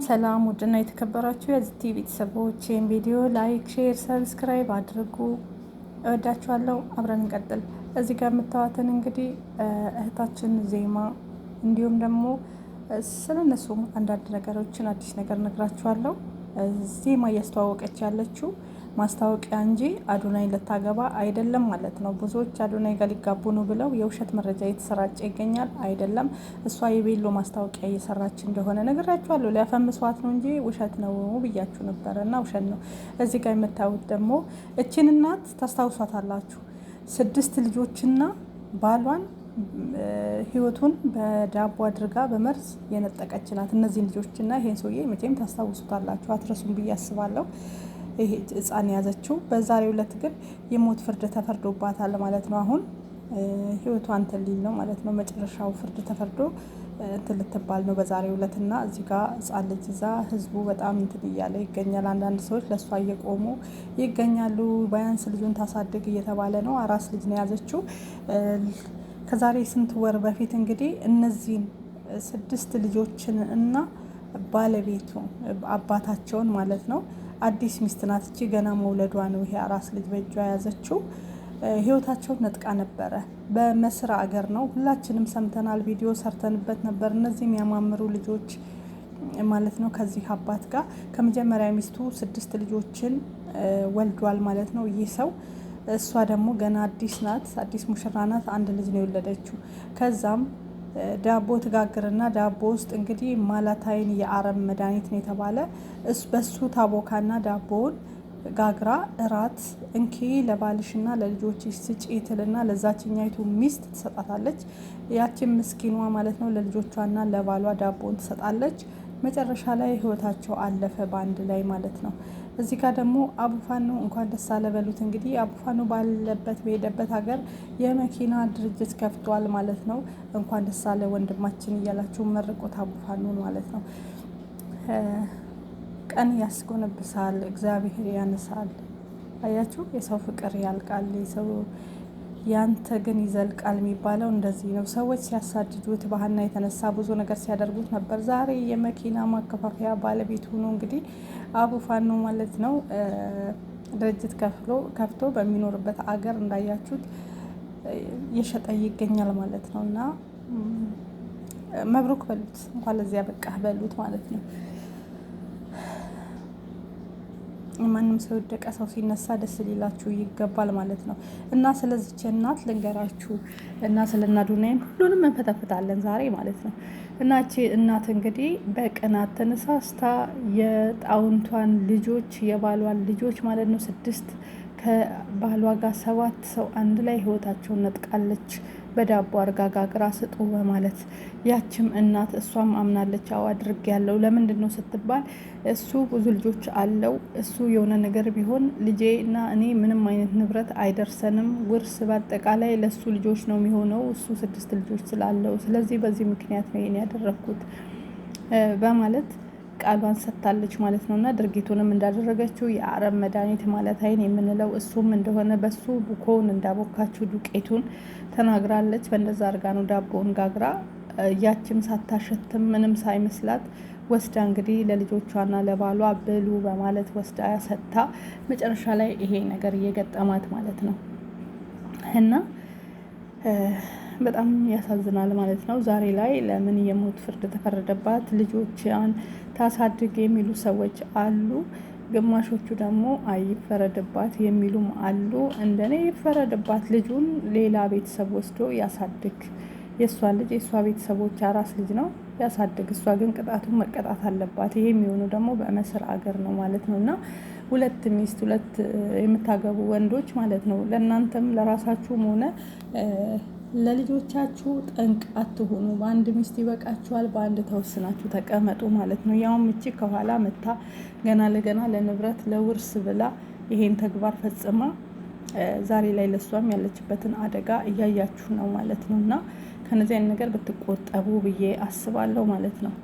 ሰላም ውድና የተከበራችሁ የዚህ ቤተሰቦች ይህን ቪዲዮ ላይክ፣ ሼር፣ ሰብስክራይብ አድርጉ። እወዳችኋለሁ። አብረን እንቀጥል። እዚህ ጋር የምታዋትን እንግዲህ እህታችን ዜማ እንዲሁም ደግሞ ስለነሱም አንዳንድ ነገሮችን አዲስ ነገር ነግራችኋለሁ። ዜማ እያስተዋወቀች ያለችው ማስታወቂያ እንጂ አዶናይ ልታገባ አይደለም ማለት ነው። ብዙዎች አዶናይ ጋር ሊጋቡ ነው ብለው የውሸት መረጃ እየተሰራጨ ይገኛል። አይደለም፣ እሷ የቤሎ ማስታወቂያ እየሰራች እንደሆነ ነግራችኋለሁ። ሊያፈምሷት ነው እንጂ ውሸት ነው ብያችሁ ነበረ እና ውሸት ነው። እዚህ ጋር የምታዩት ደግሞ እችን እናት ታስታውሷታላችሁ። 6 ልጆችና ባሏን ህይወቱን በዳቦ አድርጋ በመርዝ የነጠቀች ናት። እነዚህን ልጆችና ይሄን ሰውዬ መቼም ታስታውሱታላችሁ፣ አትረሱም ብዬ አስባለሁ። ይሄ ህፃን ያዘችው በዛሬው ዕለት ግን የሞት ፍርድ ተፈርዶባታል ማለት ነው። አሁን ህይወቷ እንትን ሊል ነው ማለት ነው። መጨረሻው ፍርድ ተፈርዶ እንትን ልትባል ነው በዛሬው ዕለትና እዚህ ጋር ህፃን ልጅ ይዛ ህዝቡ በጣም እንትን እያለ ይገኛል። አንዳንድ ሰዎች ለእሷ እየቆሙ ይገኛሉ። ባያንስ ልጁን ታሳድግ እየተባለ ነው። አራስ ልጅ ነው ያዘችው። ከዛሬ ስንት ወር በፊት እንግዲህ እነዚህን 6 ልጆችን እና ባለቤቱ አባታቸውን ማለት ነው። አዲስ ሚስት ናት እቺ፣ ገና መውለዷ ነው። ይሄ አራስ ልጅ በእጇ የያዘችው ህይወታቸውን ነጥቃ ነበረ። በመስራ አገር ነው፣ ሁላችንም ሰምተናል፣ ቪዲዮ ሰርተንበት ነበር። እነዚህም ያማምሩ ልጆች ማለት ነው። ከዚህ አባት ጋር ከመጀመሪያ ሚስቱ 6 ልጆችን ወልዷል ማለት ነው ይህ ሰው። እሷ ደግሞ ገና አዲስ ናት፣ አዲስ ሙሽራ ናት። 1 ልጅ ነው የወለደችው። ከዛም ዳቦ ትጋግርና ዳቦ ውስጥ እንግዲህ ማላታይን የአረም መድኃኒት ነው የተባለ በሱ ታቦካና ዳቦውን ጋግራ እራት እንኪ ለባልሽና ለልጆችሽ ስጪ ትልና ለዛችኛይቱ ሚስት ትሰጣታለች። ያችን ምስኪኗ ማለት ነው ለልጆቿና ለባሏ ዳቦውን ትሰጣለች። መጨረሻ ላይ ህይወታቸው አለፈ በአንድ ላይ ማለት ነው። እዚህ ጋር ደግሞ አቡፋኖ እንኳን ደስ አለ በሉት። እንግዲህ አቡፋኖ ባለበት በሄደበት ሀገር የመኪና ድርጅት ከፍቷል ማለት ነው። እንኳን ደስ አለ ወንድማችን እያላችሁ መርቆት አቡፋኖን ማለት ነው። ቀን ያስጎነብሳል፣ እግዚአብሔር ያነሳል። አያችሁ፣ የሰው ፍቅር ያልቃል፣ የሰው ያንተ ግን ይዘልቃል የሚባለው እንደዚህ ነው። ሰዎች ሲያሳድዱት ባህና የተነሳ ብዙ ነገር ሲያደርጉት ነበር። ዛሬ የመኪና ማከፋፈያ ባለቤት ሆኖ እንግዲህ አቡፋኖ ማለት ነው ድርጅት ከፍቶ በሚኖርበት አገር እንዳያችሁት እየሸጠ ይገኛል ማለት ነው። እና መብሩክ በሉት፣ እንኳን ለዚያ በቃህ በሉት ማለት ነው። ማንም ሰው ወደቀ ሰው ሲነሳ ደስ ሊላችሁ ይገባል ማለት ነው። እና ስለዚች እናት ልንገራችሁ እና ስለ አዶናይም ሁሉንም እንፈተፍታለን ዛሬ ማለት ነው። እና እቺ እናት እንግዲህ በቅናት ተነሳስታ የጣውንቷን ልጆች የባሏን ልጆች ማለት ነው 6 ከባሏ ጋር 7 ሰው አንድ ላይ ህይወታቸውን ነጥቃለች። በዳቦ አርጋ ጋግራ ስጡ በማለት ያችም እናት እሷም አምናለች። አዎ አድርግ ያለው ለምንድን ነው ስትባል እሱ ብዙ ልጆች አለው። እሱ የሆነ ነገር ቢሆን ልጄ እና እኔ ምንም አይነት ንብረት አይደርሰንም፣ ውርስ በአጠቃላይ ለሱ ልጆች ነው የሚሆነው፣ እሱ 6 ልጆች ስላለው፣ ስለዚህ በዚህ ምክንያት ነው ይሄን ያደረኩት በማለት ቃሏን ሰጥታለች ማለት ነው። እና ድርጊቱንም እንዳደረገችው የአረብ መድኃኒት ማለት አይን የምንለው እሱም እንደሆነ በሱ ቡኮውን እንዳቦካችው ዱቄቱን ተናግራለች። በእንደዛ አርጋ ነው ዳቦውን ጋግራ ያችም ሳታሸትም ምንም ሳይመስላት ወስዳ እንግዲህ ለልጆቿና ለባሏ ብሉ በማለት ወስዳ ሰጥታ መጨረሻ ላይ ይሄ ነገር እየገጠማት ማለት ነው። እና በጣም ያሳዝናል ማለት ነው። ዛሬ ላይ ለምን የሞት ፍርድ ተፈረደባት? ልጆቿን ታሳድግ የሚሉ ሰዎች አሉ። ግማሾቹ ደግሞ አይፈረድባት የሚሉም አሉ። እንደኔ ይፈረድባት፣ ልጁን ሌላ ቤተሰብ ወስዶ ያሳድግ። የእሷ ልጅ የእሷ ቤተሰቦች አራስ ልጅ ነው ያሳድግ። እሷ ግን ቅጣቱን መቀጣት አለባት። ይሄ የሚሆነው ደግሞ በመስር አገር ነው ማለት ነው። እና 2 ሚስት 2 የምታገቡ ወንዶች ማለት ነው ለእናንተም ለራሳችሁም ሆነ ለልጆቻችሁ ጠንቅ አትሆኑ። በአንድ ሚስት ይበቃችኋል፣ በአንድ ተወስናችሁ ተቀመጡ ማለት ነው። ያውም እቺ ከኋላ መታ ገና ለገና ለንብረት ለውርስ ብላ ይሄን ተግባር ፈጽማ ዛሬ ላይ ለሷም ያለችበትን አደጋ እያያችሁ ነው ማለት ነው። እና ከነዚህ አይነት ነገር ብትቆጠቡ ብዬ አስባለሁ ማለት ነው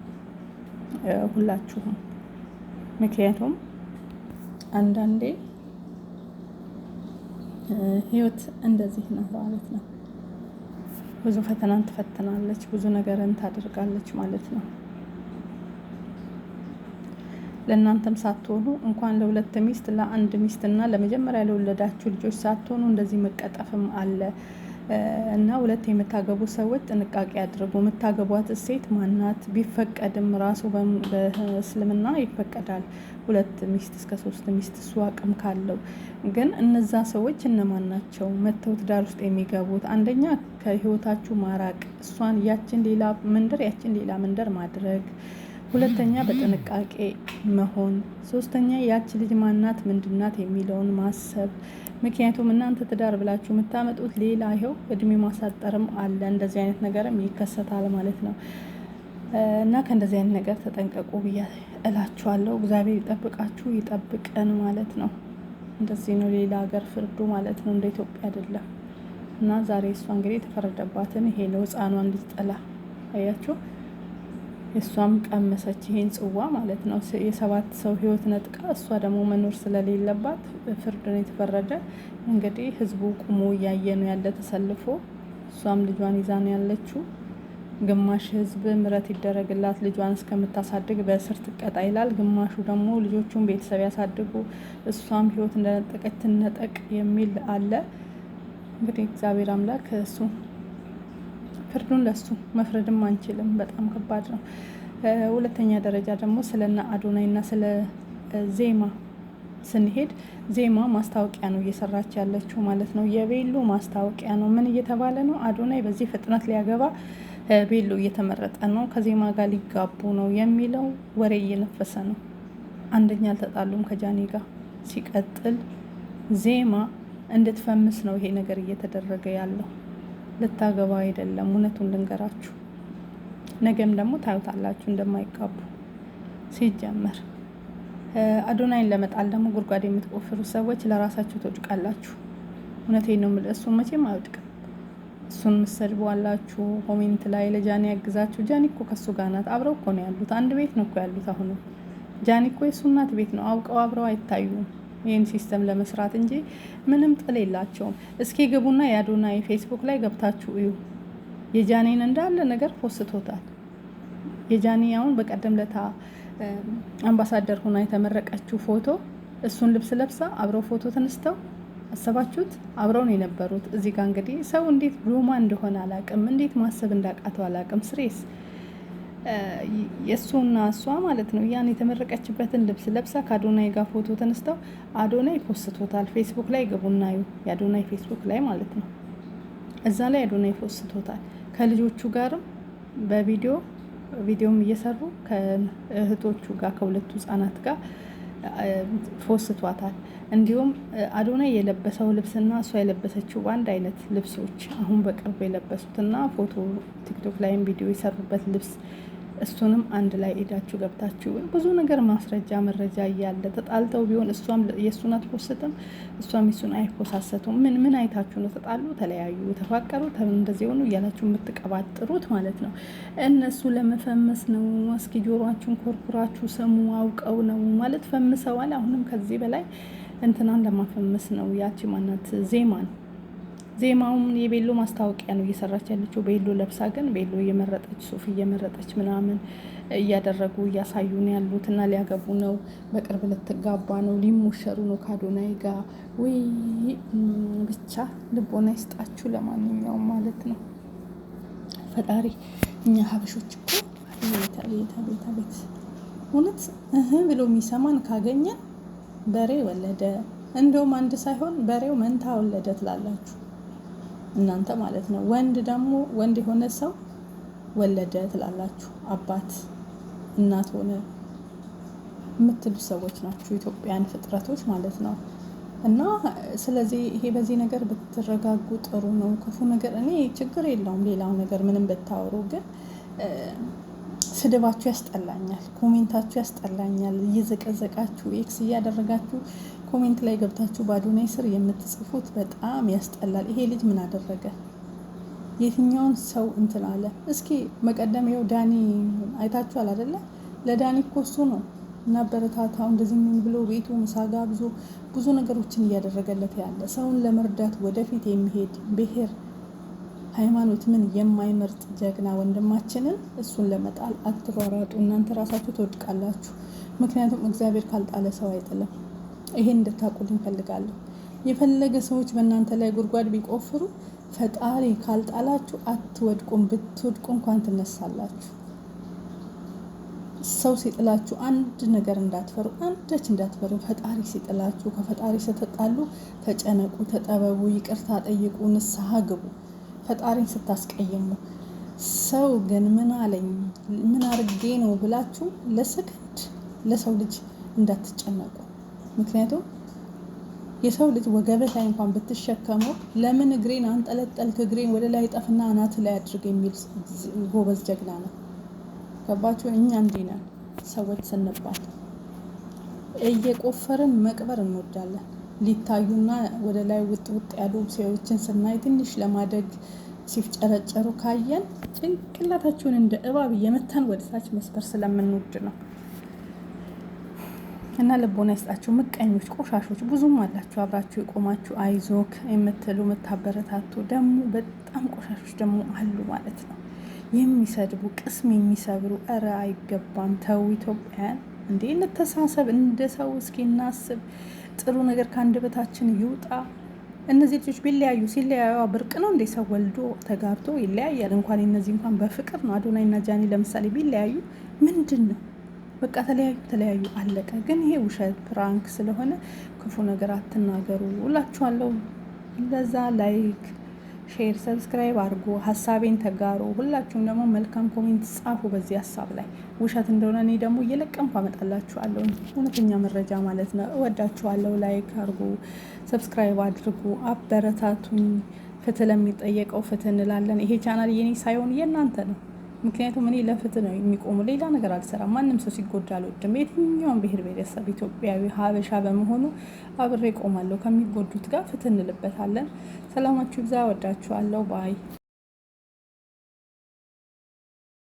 ሁላችሁም። ምክንያቱም አንዳንዴ ህይወት እንደዚህ ነው ማለት ነው። ብዙ ፈተናን ትፈትናለች፣ ብዙ ነገርን ታደርጋለች ማለት ነው። ለእናንተም ሳትሆኑ እንኳን ለሁለት ሚስት ለአንድ ሚስትና ለመጀመሪያ ለወለዳችሁ ልጆች ሳትሆኑ እንደዚህ መቀጠፍም አለ። እና ሁለት የምታገቡ ሰዎች ጥንቃቄ አድርጉ። የምታገቧት ሴት ማናት? ቢፈቀድም ራሱ በእስልምና ይፈቀዳል ሁለት ሚስት እስከ 3 ሚስት እሱ አቅም ካለው። ግን እነዛ ሰዎች እነማን ናቸው? መተው ትዳር ውስጥ የሚገቡት አንደኛ ከህይወታችሁ ማራቅ፣ እሷን ያችን ሌላ መንደር ያችን ሌላ መንደር ማድረግ፣ ሁለተኛ በጥንቃቄ መሆን፣ ሶስተኛ ያች ልጅ ማናት ምንድናት የሚለውን ማሰብ። ምክንያቱም እናንተ ትዳር ብላችሁ የምታመጡት ሌላ ይኸው እድሜ ማሳጠርም አለ። እንደዚህ አይነት ነገርም ይከሰታል ማለት ነው። እና ከእንደዚህ አይነት ነገር ተጠንቀቁ ብዬ እላችኋለሁ። እግዚአብሔር ይጠብቃችሁ ይጠብቀን ማለት ነው። እንደዚህ ነው ሌላ ሀገር ፍርዱ ማለት ነው፣ እንደ ኢትዮጵያ አይደለም። እና ዛሬ እሷ እንግዲህ የተፈረደባትን ይሄ ነው፣ ህፃኗን ልጅ ጥላ አያችሁ። እሷም ቀመሰች ይሄን ጽዋ ማለት ነው። የ7 ሰው ህይወት ነጥቃ እሷ ደግሞ መኖር ስለሌለባት ፍርድ ነው የተፈረደ። እንግዲህ ህዝቡ ቁሞ እያየ ነው ያለ ተሰልፎ። እሷም ልጇን ይዛ ነው ያለችው። ግማሽ ህዝብ ምረት ይደረግላት ልጇን እስከምታሳድግ በእስር ትቀጣ ይላል። ግማሹ ደግሞ ልጆቹን ቤተሰብ ያሳድጉ፣ እሷም ህይወት እንደነጠቀች ትነጠቅ የሚል አለ። እንግዲህ እግዚአብሔር አምላክ እሱ ፍርዱን ለሱ መፍረድም አንችልም። በጣም ከባድ ነው። ሁለተኛ ደረጃ ደግሞ ስለና አዶናይ እና ስለ ዜማ ስንሄድ ዜማ ማስታወቂያ ነው እየሰራች ያለችው ማለት ነው። የቤሎ ማስታወቂያ ነው። ምን እየተባለ ነው? አዶናይ በዚህ ፍጥነት ሊያገባ ቤሎ እየተመረጠ ነው፣ ከዜማ ጋር ሊጋቡ ነው የሚለው ወሬ እየነፈሰ ነው። አንደኛ አልተጣሉም ከጃኒ ጋር። ሲቀጥል ዜማ እንድትፈምስ ነው ይሄ ነገር እየተደረገ ያለው፣ ልታገባ አይደለም። እውነቱን ልንገራችሁ፣ ነገም ደግሞ ታዩታላችሁ እንደማይጋቡ። ሲጀመር አዶናይን ለመጣል ደግሞ ጉድጓድ የምትቆፍሩ ሰዎች ለራሳችሁ ትወድቃላችሁ። እውነቴን ነው የምልህ። እሱን መቼም አይወድቅም። እሱን ምሰድቡ አላችሁ ኮሜንት ላይ ለጃኒ ያግዛችሁ። ጃኒ እኮ ከሱ ጋር ናት፣ አብረው እኮ ነው ያሉት። አንድ ቤት ነው እኮ ያሉት። አሁንም ጃኒ እኮ የሱ እናት ቤት ነው። አውቀው አብረው አይታዩም ይህን ሲስተም ለመስራት እንጂ ምንም ጥል የላቸውም። እስኪ ግቡና የአዶናይ ፌስቡክ ላይ ገብታችሁ እዩ። የጃኒን እንዳለ ነገር ፖስቶታል። የጃኒ አሁን በቀደም ለታ አምባሳደር ሆና የተመረቀችው ፎቶ፣ እሱን ልብስ ለብሳ አብረው ፎቶ ተነስተው አሰባችሁት? አብረው ነው የነበሩት። እዚህ ጋር እንግዲህ ሰው እንዴት ሮማ እንደሆነ አላቅም፣ እንዴት ማሰብ እንዳቃተው አላቅም። ስሬስ የእሱና እሷ ማለት ነው ያን የተመረቀችበትን ልብስ ለብሳ ከአዶናይ ጋር ፎቶ ተነስተው አዶናይ ፖስቶታል። ፌስቡክ ላይ ግቡና እዩ፣ የአዶናይ ፌስቡክ ላይ ማለት ነው። እዛ ላይ አዶናይ ፖስቶታል። ከልጆቹ ጋርም ቪዲዮም እየሰሩ ከእህቶቹ ጋር ከሁለቱ ህጻናት ጋር ፖስቷታል። እንዲሁም አዶናይ የለበሰው ልብስና እሷ የለበሰችው በአንድ አይነት ልብሶች አሁን በቅርቡ የለበሱትና ፎቶ ቲክቶክ ላይም ቪዲዮ የሰሩበት ልብስ፣ እሱንም አንድ ላይ ሄዳችሁ ገብታችሁ ብዙ ነገር ማስረጃ መረጃ እያለ ተጣልተው ቢሆን እሷም የእሱን አትፖስትም እሷም የሱን አይፖሳሰቱም። ምን አይታችሁ ነው ተጣሉ፣ ተለያዩ፣ ተፋቀሩ፣ እንደዚህ ሆኑ እያላችሁ የምትቀባጥሩት ማለት ነው። እነሱ ለመፈመስ ነው። እስኪ ጆሯችሁን ኮርኩራችሁ ስሙ። አውቀው ነው ማለት ፈምሰዋል። አሁንም ከዚህ በላይ እንትናን ለማፈመስ ነው። ያቺ ማናት ዜማውም የቤሎ ማስታወቂያ ነው እየሰራች ያለችው። ቤሎ ለብሳ ግን ቤሎ እየመረጠች ሱፍ እየመረጠች ምናምን እያደረጉ እያሳዩ ነው ያሉት። እና ሊያገቡ ነው፣ በቅርብ ልትጋባ ነው፣ ሊሞሸሩ ነው ከአዶናይ ጋር። ወይ ብቻ ልቦና ይስጣችሁ። ለማንኛውም ማለት ነው ፈጣሪ እኛ ሀበሾች እኮ ቤት እውነት ብሎ የሚሰማን ካገኘን በሬ ወለደ። እንደውም አንድ ሳይሆን በሬው መንታ ወለደ ትላላችሁ እናንተ ማለት ነው። ወንድ የሆነ ሰው ወለደ ትላላችሁ። አባት እናት ሆነ የምትሉ ሰዎች ናችሁ፣ ኢትዮጵያን ፍጥረቶች ማለት ነው። እና ስለዚህ ይሄ በዚህ ነገር ብትረጋጉ ጥሩ ነው። ክፉ ነገር እኔ ችግር የለውም ሌላው ነገር ምንም ብታወሩ፣ ግን ስድባችሁ ያስጠላኛል፣ ኮሜንታችሁ ያስጠላኛል። እየዘቀዘቃችሁ ኤክስ እያደረጋችሁ ኮሜንት ላይ ገብታችሁ በአዶናይ ስር የምትጽፉት በጣም ያስጠላል። ይሄ ልጅ ምን አደረገ? የትኛውን ሰው እንትን አለ? እስኪ መቀደም ይኸው ዳኒ አይታችኋል አይደለ? ለዳኒ እኮ እሱ ነው እና በረታታው እንደዚህ ምን ብሎ ቤቱ ምሳ ጋብዞ ብዙ ነገሮችን እያደረገለት ያለ ሰውን ለመርዳት ወደፊት የሚሄድ ብሔር ሃይማኖት ምን የማይመርጥ ጀግና ወንድማችንን እሱን ለመጣል አትሯሯጡ። እናንተ ራሳችሁ ትወድቃላችሁ። ምክንያቱም እግዚአብሔር ካልጣለ ሰው አይጥልም። ይሄን እንድታውቁልኝ እፈልጋለሁ። የፈለገ ሰዎች በእናንተ ላይ ጉድጓድ ቢቆፍሩ ፈጣሪ ካልጣላችሁ አትወድቁም። ብትወድቁ እንኳን ትነሳላችሁ። ሰው ሲጥላችሁ አንድ ነገር እንዳትፈሩ፣ አንዳች እንዳትፈሩ። ፈጣሪ ሲጥላችሁ ከፈጣሪ ስትጣሉ ተጨነቁ፣ ተጠበቡ፣ ይቅርታ ጠይቁ፣ ንስሐ ግቡ። ፈጣሪን ስታስቀይሙ ሰው ግን ምን አለኝ ምን አርጌ ነው ብላችሁ ለሰከንድ ለሰው ልጅ እንዳትጨነቁ። ምክንያቱም የሰው ልጅ ወገበት ላይ እንኳን ብትሸከመው ለምን እግሬን አንጠለጠልክ፣ እግሬን ወደ ላይ ጠፍና አናት ላይ አድርግ የሚል ጎበዝ ጀግና ነው። ገባችሁ? እኛ እንዲህ ነን ሰዎች ስንባል እየቆፈርን መቅበር እንወዳለን። ሊታዩና ወደ ላይ ውጥ ውጥ ያሉ ሰዎችን ስናይ ትንሽ ለማደግ ሲፍጨረጨሩ ካየን ጭንቅላታችሁን እንደ እባብ እየመታን ወደ ታች መስበር ስለምንወድ ነው። እና ልቦና ይስጣችሁ። ምቀኞች፣ ቆሻሾች ብዙም አላችሁ። አብራችሁ የቆማችሁ አይዞክ የምትሉ የምታበረታቱ ደግሞ በጣም ቆሻሾች ደግሞ አሉ ማለት ነው። የሚሰድቡ ቅስም የሚሰብሩ። እረ አይገባም። ተው ኢትዮጵያን እንዴ እንተሳሰብ። እንደ ሰው እስኪ እናስብ። ጥሩ ነገር ከአንደበታችን ይውጣ። እነዚህ ልጆች ቢለያዩ ሲለያዩ ብርቅ ነው እንዴ? ሰው ወልዶ ተጋብቶ ይለያያል። እንኳን እነዚህ እንኳን በፍቅር ነው። አዶናይ እና ጃኒ ለምሳሌ ቢለያዩ ምንድን ነው? በቃ ተለያዩ አለቀ። ግን ይሄ ውሸት ፕራንክ ስለሆነ ክፉ ነገር አትናገሩ እላችኋለሁ። ለዛ ላይክ፣ ሼር፣ ሰብስክራይብ አድርጎ ሀሳቤን ተጋሩ። ሁላችሁም ደግሞ መልካም ኮሜንት ጻፉ በዚህ ሀሳብ ላይ። ውሸት እንደሆነ እኔ ደግሞ እየለቀምኩ አመጣላችኋለሁ፣ እውነተኛ መረጃ ማለት ነው። እወዳችኋለሁ። ላይክ አድርጉ፣ ሰብስክራይብ አድርጉ፣ አበረታቱኝ። ፍትህ ለሚጠየቀው ፍትህ እንላለን። ይሄ ቻናል የኔ ሳይሆን የእናንተ ነው። ምክንያቱም እኔ ለፍትህ ነው የሚቆሙ፣ ሌላ ነገር አልሰራም። ማንም ሰው ሲጎዳ አልወድም። የትኛውም ብሔር ብሔረሰብ ኢትዮጵያዊ ሀበሻ በመሆኑ አብሬ ቆማለሁ። ከሚጎዱት ጋር ፍትህ እንልበታለን። ሰላማችሁ ይብዛ። ወዳችኋለሁ። ባይ